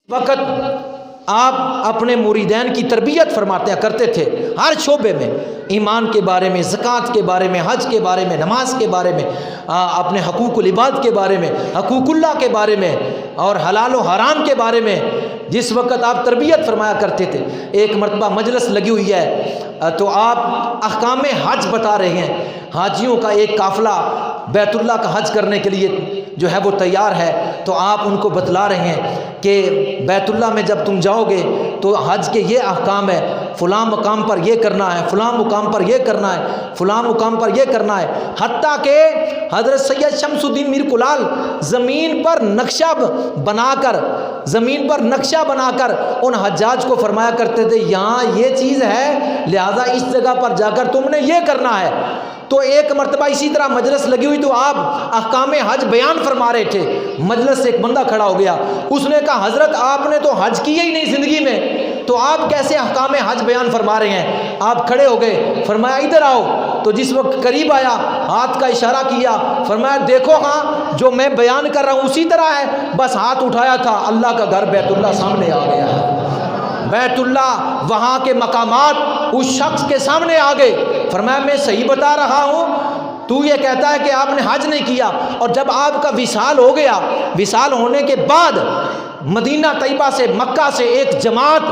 وقت آپ اپنے مریدین کی تربیت فرماتے کرتے تھے ہر شعبے میں، ایمان کے بارے میں، زکوٰۃ کے بارے میں، حج کے بارے میں، نماز کے بارے میں، اپنے حقوق العباد کے بارے میں، حقوق اللہ کے بارے میں، اور حلال و حرام کے بارے میں جس وقت آپ تربیت فرمایا کرتے تھے۔ ایک مرتبہ مجلس لگی ہوئی ہے تو آپ احکام حج بتا رہے ہیں، حاجیوں کا ایک قافلہ بیت اللہ کا حج کرنے کے لیے جو ہے وہ تیار ہے، تو آپ ان کو بتلا رہے ہیں کہ بیت اللہ میں جب تم جاؤ گے تو حج کے یہ احکام ہے، فلاں مقام پر یہ کرنا ہے، فلاں مقام پر یہ کرنا ہے، فلاں مقام پر یہ کرنا ہے، حتیٰ کہ حضرت سید شمس الدین میر کلال زمین پر نقشہ بنا کر ان حجاج کو فرمایا کرتے تھے یہاں یہ چیز ہے لہذا اس جگہ پر جا کر تم نے یہ کرنا ہے۔ تو ایک مرتبہ اسی طرح مجلس لگی ہوئی تو آپ احکام حج بیان فرما رہے تھے، مجلس سے ایک بندہ کھڑا ہو گیا، اس نے کہا حضرت آپ نے تو حج کیا ہی نہیں زندگی میں، تو آپ کیسے احکام حج بیان فرما رہے ہیں؟ آپ کھڑے ہو گئے، فرمایا ادھر آؤ، تو جس وقت قریب آیا ہاتھ کا اشارہ کیا، فرمایا دیکھو ہاں جو میں بیان کر رہا ہوں اسی طرح ہے، بس ہاتھ اٹھایا تھا اللہ کا گھر بیت اللہ سامنے آ گیا ہے، بیت اللہ وہاں کے مقامات اس شخص کے سامنے آ گئے۔ فرمایا میں صحیح بتا رہا ہوں، تو یہ کہتا ہے کہ آپ نے حج نہیں کیا، اور جب آپ کا وصال ہو گیا، وصال ہونے کے بعد مدینہ طیبہ سے مکہ سے ایک جماعت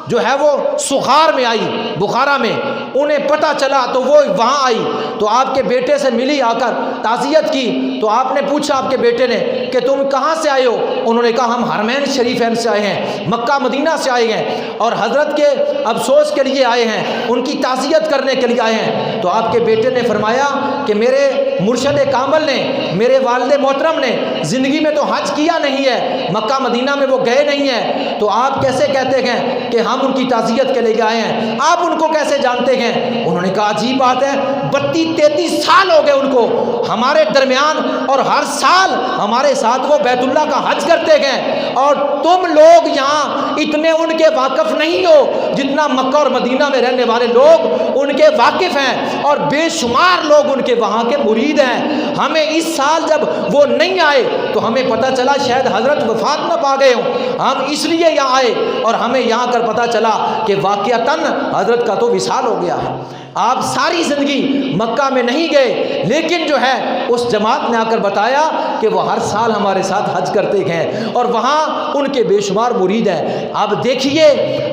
جو ہے وہ سخار میں آئی، بخارا میں، انہیں پتہ چلا تو وہ وہاں آئی، تو آپ کے بیٹے سے ملی، آ کر تعزیت کی، تو آپ نے پوچھا آپ کے بیٹے نے کہ تم کہاں سے آئے ہو؟ انہوں نے کہا ہم حرمین شریفین سے آئے ہیں، مکہ مدینہ سے آئے ہیں، اور حضرت کے افسوس کے لیے آئے ہیں، ان کی تعزیت کرنے کے لیے آئے ہیں۔ تو آپ کے بیٹے نے فرمایا کہ میرے مرشد کامل نے، میرے والد محترم نے زندگی میں تو حج کیا نہیں ہے، مکہ مدینہ میں وہ گئے نہیں ہیں، تو آپ کیسے کہتے ہیں کہ ہم ان کی تعزیت کے لیے آئے ہیں؟ آپ ان کو کیسے جانتے ہیں؟ انہوں نے کہا عجیب بات ہے، 32-33 سال ہو گئے ان کو ہمارے درمیان، اور ہر سال ہمارے ساتھ وہ بیت اللہ کا حج کرتے گئے، اور تم لوگ یہاں اتنے ان کے واقف نہیں ہو جتنا مکہ اور مدینہ میں رہنے والے لوگ ان کے واقف ہیں، اور بے شمار لوگ ان کے وہاں کے مرید ہیں۔ ہمیں اس سال جب وہ نہیں آئے تو ہمیں پتہ چلا شاید حضرت وفات نہ پا گئے ہوں، ہم اس لیے یہاں آئے، اور ہمیں یہاں کر پتہ چلا کہ واقعتاً حضرت کا تو وصال ہو گیا ہے۔ آپ ساری زندگی مکہ میں نہیں گئے، لیکن جو ہے اس جماعت نے آ کر بتایا کہ وہ ہر سال ہمارے ساتھ حج کرتے ہیں، اور وہاں ان کے بے شمار مرید ہیں۔ اب دیکھیے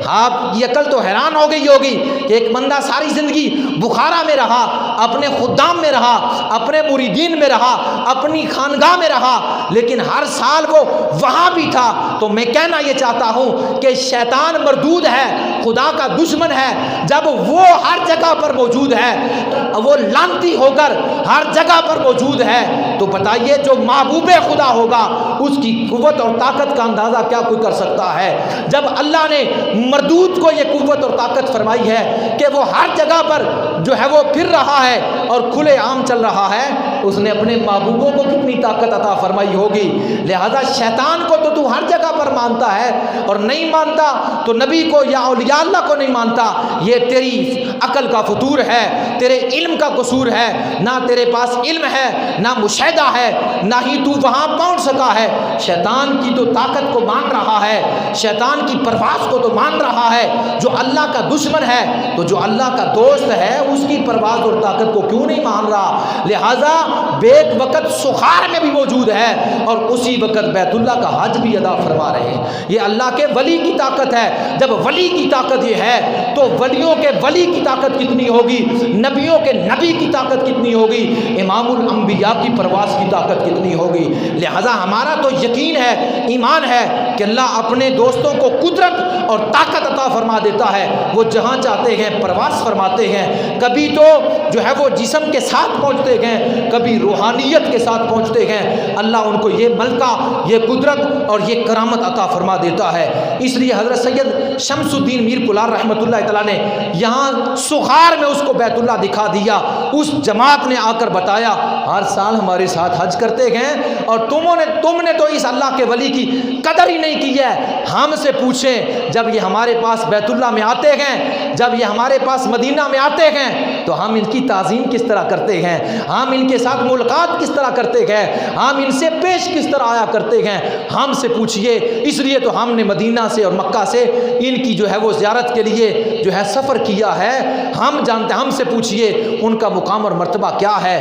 آپ کی عقل تو حیران ہو گئی ہوگی کہ ایک بندہ ساری زندگی بخارا میں رہا، اپنے خدام میں رہا، اپنے مریدین میں رہا، اپنی خانگاہ میں رہا، لیکن ہر سال وہ وہاں بھی تھا۔ تو میں کہنا یہ چاہتا ہوں کہ شیطان مردود ہے، خدا کا دشمن ہے، جب وہ ہر جگہ پر موجود ہے، وہ لعنتی ہو کر ہر جگہ پر موجود ہے، تو بتائیے جو محبوب خدا ہوگا اس کی قوت اور طاقت کا اندازہ کیا کوئی کر سکتا ہے؟ جب اللہ نے مردود کو یہ قوت اور طاقت فرمائی ہے کہ وہ ہر جگہ پر جو ہے وہ پھر رہا ہے اور کھلے عام چل رہا ہے، اس نے اپنے محبوبوں کو کتنی طاقت عطا فرمائی ہوگی۔ لہذا شیطان کو تو ہر جگہ پر مانتا ہے، اور نہیں مانتا تو نبی کو یا اولیاء اللہ کو نہیں مانتا، یہ تیری عقل کا فطور ہے، تیرے علم کا قصور ہے، نہ تیرے پاس علم ہے، نہ مشاہدہ ہے، نہ ہی تو وہاں پہنچ سکا ہے۔ شیطان کی تو طاقت کو مان رہا ہے، شیطان کی پرواز کو تو مان رہا ہے۔ جو اللہ کا دشمن ہے تو جو اللہ کا دوست ہے اس کی پرواز اور طاقت کو کیوں نہیں مان رہا؟ لہذا بیک وقت سخار میں بھی موجود ہے، اور اسی وقت بیت اللہ کا حج بھی ادا فرما رہے ہیں۔ یہ اللہ کے ولی کی طاقت ہے۔ جب ولی کی طاقت یہ ہے تو ولیوں کے ولی کی طاقت کتنی ہوگی، نبیوں کے نبی کی طاقت کتنی ہوگی، امام الانبیاء کی پرواز کی طاقت کتنی ہوگی۔ لہذا ہمارا تو یقین ہے، ایمان ہے کہ اللہ اپنے دوستوں کو قدرت اور طاقت عطا فرما دیتا ہے، وہ جہاں چاہتے ہیں پرواز فرماتے ہیں۔ کبھی تو جو ہے وہ جسم کے ساتھ پہنچتے ہیں، کبھی روحانیت کے ساتھ پہنچتے ہیں، اللہ ان کو یہ ملکہ، یہ قدرت اور یہ کرامت عطا فرما دیتا ہے۔ اس لیے حضرت سید شمس الدین میر کلال رحمۃ اللہ تعالیٰ نے یہاں سخار میں اس کو بیت اللہ دکھا دیا، اس جماعت نے آ کر بتایا ہر سال ہمارے ساتھ حج کرتے گئے اور تم نے تو اس اللہ کے ولی کی قدر ہی نہیں کی ہے. ہم سے پوچھیں جب یہ ہمارے پاس بیت اللہ میں آتے گئے, جب یہ ہمارے پاس مدینہ میں آتے گئے تو ہم ان کی تعظیم کس طرح کرتے گئے, ہم ان کے ساتھ ملاقات کس طرح کرتے گئے, ہم ان سے پیش کس طرح آیا کرتے گئے, ہم سے پوچھئے. اس لیے تو ہم نے مدینہ سے اور مکہ سے ان کی جو ہے وہ زیارت کے لیے جو ہے سفر کیا ہے. ہم جانتے ہیں, ہم سے پوچھئے ان کا مقام اور مرتبہ کیا ہے.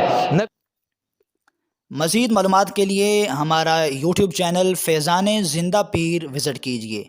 مزید معلومات کے لیے ہمارا یوٹیوب چینل فیضان زندہ پیر وزٹ کیجیے.